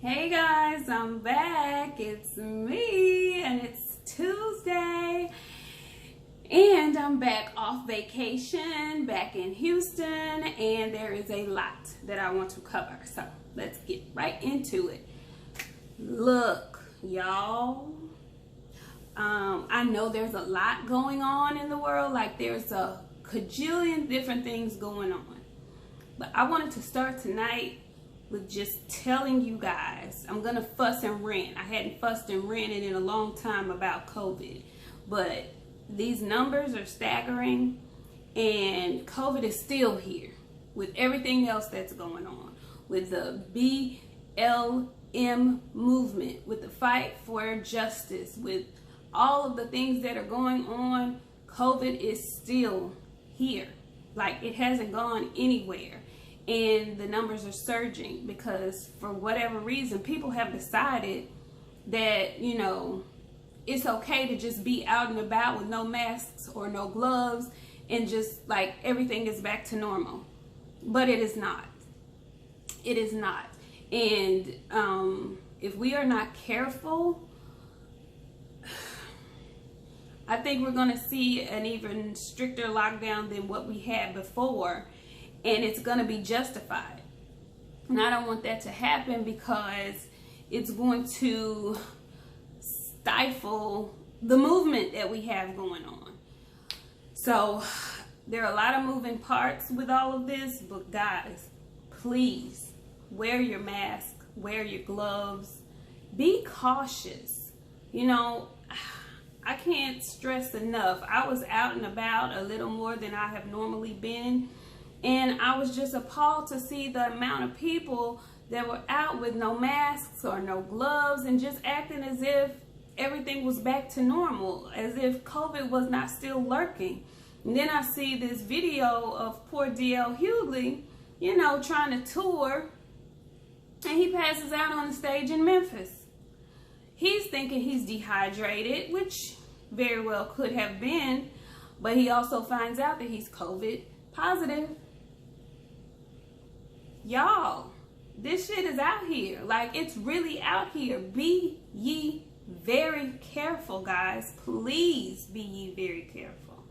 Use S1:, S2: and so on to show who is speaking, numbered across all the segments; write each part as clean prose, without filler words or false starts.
S1: Hey guys, I'm back. It's me and it's Tuesday and I'm back off vacation, back in Houston, and there is a lot that I want to cover. So let's get right into it. Look, y'all, I know there's a lot going on in the world. Like there's a cajillion different things going on. But I wanted to start tonight with just telling you guys, I'm gonna fuss and rant. I hadn't fussed and ranted in a long time about COVID, but these numbers are staggering and COVID is still here with everything else that's going on, with the BLM movement, with the fight for justice, with all of the things that are going on. COVID is still here. Like, it hasn't gone anywhere. And the numbers are surging because for whatever reason, people have decided that, you know, it's okay to just be out and about with no masks or no gloves and just like everything is back to normal. But it is not. It is not. And if we are not careful, I think we're going to see an even stricter lockdown than what we had before. And it's going to be justified. And I don't want that to happen because it's going to stifle the movement that we have going on. So there are a lot of moving parts with all of this. But guys, please wear your mask, wear your gloves, be cautious. You know, I can't stress enough. I was out and about a little more than I have normally been. And I was just appalled to see the amount of people that were out with no masks or no gloves and just acting as if everything was back to normal, as if COVID was not still lurking. And then I see this video of poor D.L. Hughley, you know, trying to tour, and he passes out on the stage in Memphis. He's thinking he's dehydrated, which very well could have been, but he also finds out that he's COVID positive. Y'all, this shit is out here. Like, it's really out here. Be ye very careful, guys. Please be ye very careful.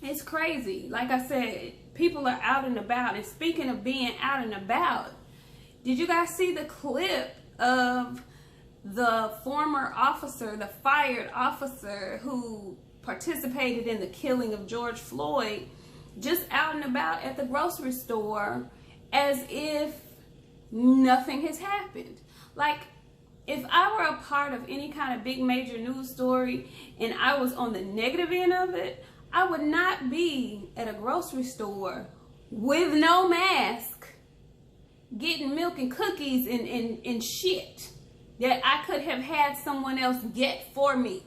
S1: It's crazy. Like I said, people are out and about. And speaking of being out and about, did you guys see the clip of the former officer, the fired officer who participated in the killing of George Floyd, just out and about at the grocery store as if nothing has happened? Like, if I were a part of any kind of big major news story and I was on the negative end of it, I would not be at a grocery store with no mask getting milk and cookies and shit that I could have had someone else get for me.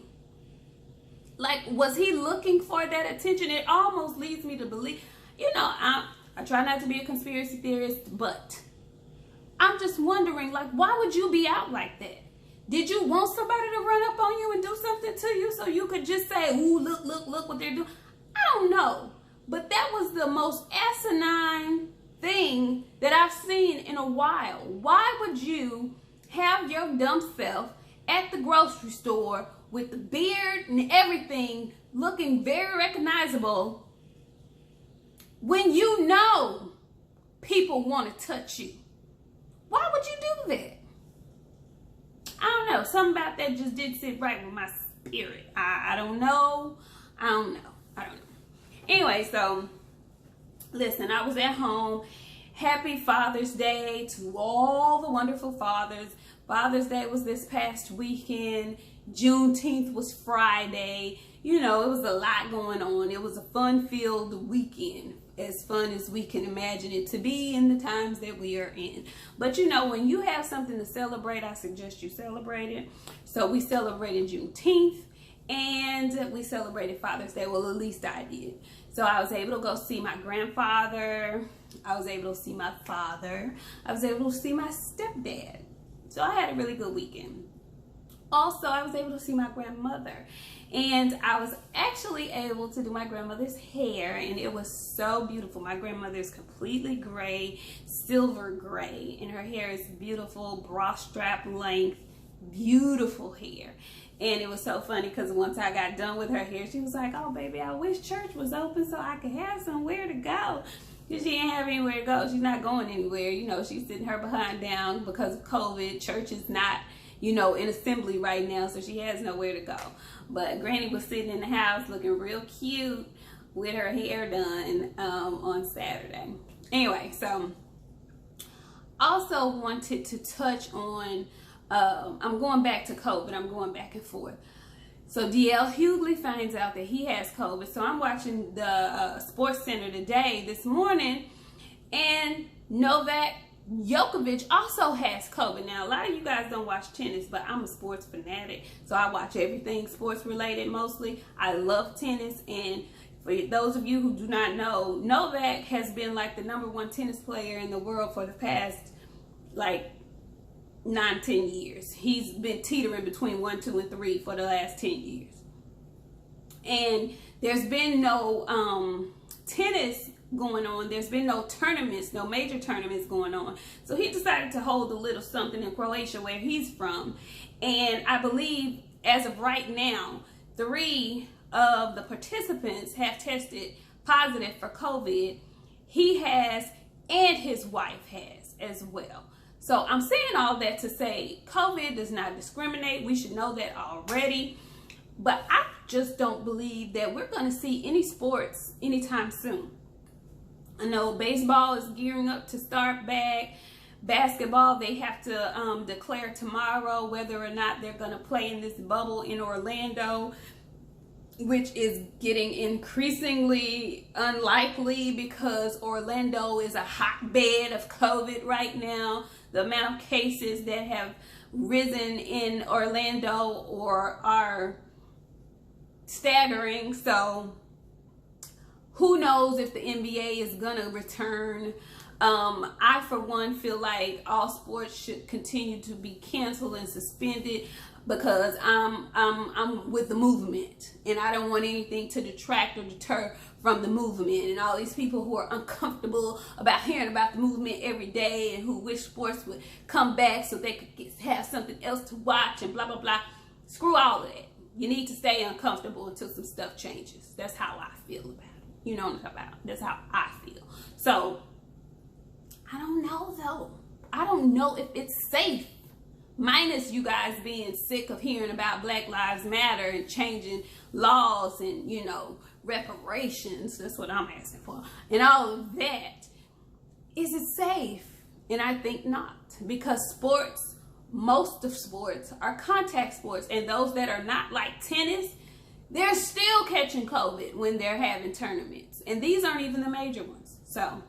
S1: Like, was he looking for that attention? It almost leads me to believe, you know, I try not to be a conspiracy theorist, but I'm just wondering, like, why would you be out like that? Did you want somebody to run up on you and do something to you so you could just say, ooh, look, look, look what they're doing? I don't know. But that was the most asinine thing that I've seen in a while. Why would you have your dumb self at the grocery store with the beard and everything looking very recognizable when you know people want to touch you? Why would you do that? I don't know. Something about that just didn't sit right with my spirit. I don't know. I don't know. Anyway, so listen, I was at home. Happy Father's Day to all the wonderful fathers. Father's Day was this past weekend. Juneteenth was Friday. You know, it was a lot going on. It was a fun-filled weekend, as fun as we can imagine it to be in the times that we are in. But you know, when you have something to celebrate, I suggest you celebrate it. So we celebrated Juneteenth and we celebrated Father's Day. Well, at least I did. So I was able to go see my grandfather. I was able to see my father. I was able to see my stepdad. So I had a really good weekend. Also, I was able to see my grandmother. And I was actually able to do my grandmother's hair, and it was so beautiful. My grandmother is completely gray, silver gray, and her hair is beautiful, bra strap length, beautiful hair. And it was so funny because once I got done with her hair, she was like, "Oh baby, I wish church was open so I could have somewhere to go." Because she ain't have anywhere to go. She's not going anywhere. You know, she's sitting her behind down because of COVID. Church is not, you know, in assembly right now, so she has nowhere to go. But Granny was sitting in the house looking real cute with her hair done on Saturday. Anyway, so also wanted to touch on, I'm going back to COVID. I'm going back and forth. So DL Hughley finds out that he has COVID. So I'm watching the Sports Center today, this morning, and Novak Djokovic also has COVID. Now, a lot of you guys don't watch tennis, but I'm a sports fanatic, so I watch everything sports related mostly. I love tennis, and for those of you who do not know, Novak has been like the #1 tennis player in the world for the past like 9-10 years. He's been teetering between 1, 2, and 3 for the last 10 years. And there's been no tennis going on. There's been no tournaments, no major tournaments going on. So he decided to hold a little something in Croatia, where he's from. And I believe as of right now, 3 of the participants have tested positive for COVID. He has, and his wife has as well. So I'm saying all that to say COVID does not discriminate. We should know that already. But I just don't believe that we're going to see any sports anytime soon. I know baseball is gearing up to start back. Basketball, they have to declare tomorrow whether or not they're going to play in this bubble in Orlando, which is getting increasingly unlikely because Orlando is a hotbed of COVID right now. The amount of cases that have risen in Orlando or are staggering. So who knows if the NBA is gonna return. I for one feel like all sports should continue to be canceled and suspended, because I'm with the movement, and I don't want anything to detract or deter from the movement. And all these people who are uncomfortable about hearing about the movement every day and who wish sports would come back so they could have something else to watch and blah blah blah, screw all of that. You need to stay uncomfortable until some stuff changes. That's how I feel about it. You know what I'm talking about? That's how I feel. So I don't know though. I don't know if it's safe. Minus you guys being sick of hearing about Black Lives Matter and changing laws and, you know, reparations. That's what I'm asking for. And all of that. Is it safe? And I think not. Because sports, most of sports are contact sports. And those that are not, like tennis, they're still catching COVID when they're having tournaments. And these aren't even the major ones. So,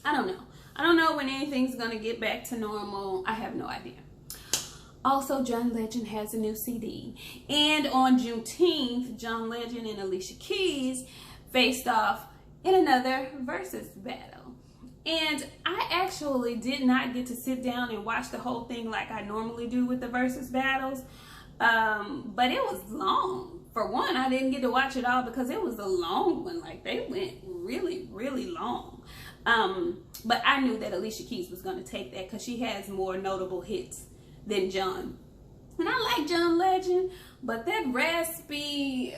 S1: I don't know. I don't know when anything's going to get back to normal. I have no idea. Also, John Legend has a new CD. And on Juneteenth, John Legend and Alicia Keys faced off in another versus battle. And I actually did not get to sit down and watch the whole thing like I normally do with the versus battles. But it was long. For one, I didn't get to watch it all because it was a long one. Like, they went really, really long. But I knew that Alicia Keys was going to take that because she has more notable hits than John. And I like John Legend, but that raspy,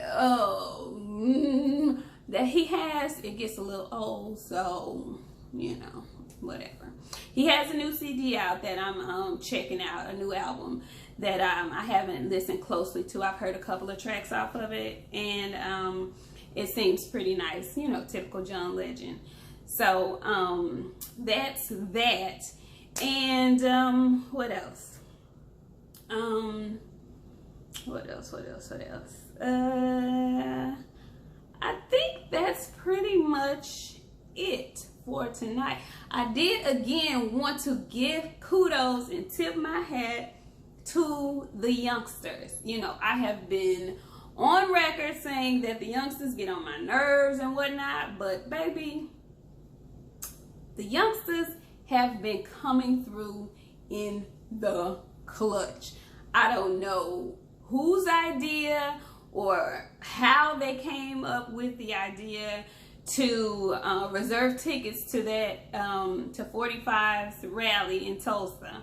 S1: that he has, it gets a little old. So, you know, whatever. He has a new CD out that I'm checking out, a new album that I haven't listened closely to. I've heard a couple of tracks off of it, and it seems pretty nice, you know, typical John Legend. So that's that. And what else? What else? I think that's pretty much it for tonight. I did again want to give kudos and tip my hat to the youngsters. You know, I have been on record saying that the youngsters get on my nerves and whatnot, but baby, the youngsters have been coming through in the clutch. I don't know whose idea or how they came up with the idea to reserve tickets to that to 45's rally in Tulsa.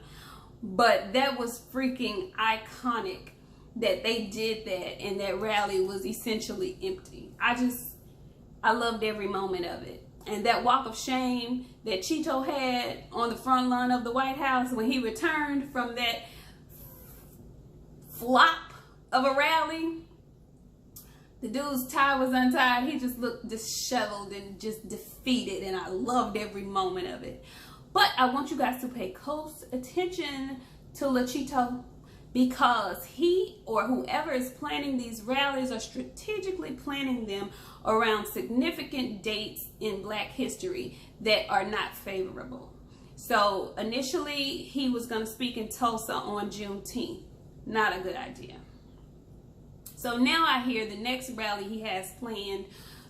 S1: But that was freaking iconic that they did that, and that rally was essentially empty. I loved every moment of it. And that walk of shame that Cheeto had on the front lawn of the White House when he returned from that flop of a rally, the dude's tie was untied. He just looked disheveled and just defeated, and I loved every moment of it. But I want you guys to pay close attention to Cheeto, because he or whoever is planning these rallies are strategically planning them around significant dates in Black history that are not favorable. So initially he was going to speak in Tulsa on Juneteenth. Not a good idea. So now I hear the next rally he has planned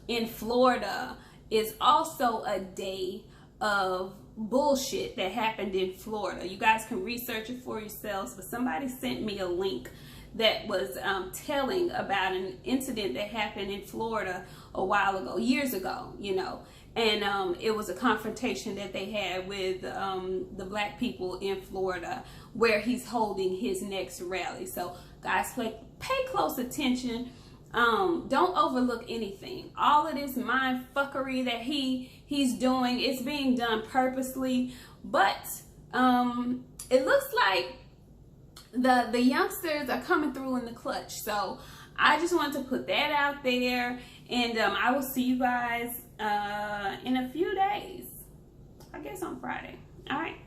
S1: in Florida is also a day of bullshit that happened in Florida. You guys can research it for yourselves, but somebody sent me a link that was telling about an incident that happened in Florida a while ago, years ago, you know, and it was a confrontation that they had with the Black people in Florida, where he's holding his next rally. So guys, pay close attention. Don't overlook anything. All of this mind fuckery that he's doing, it's being done purposely, but it looks like the youngsters are coming through in the clutch. So I just wanted to put that out there, and I will see you guys in a few days, I guess on Friday. All right.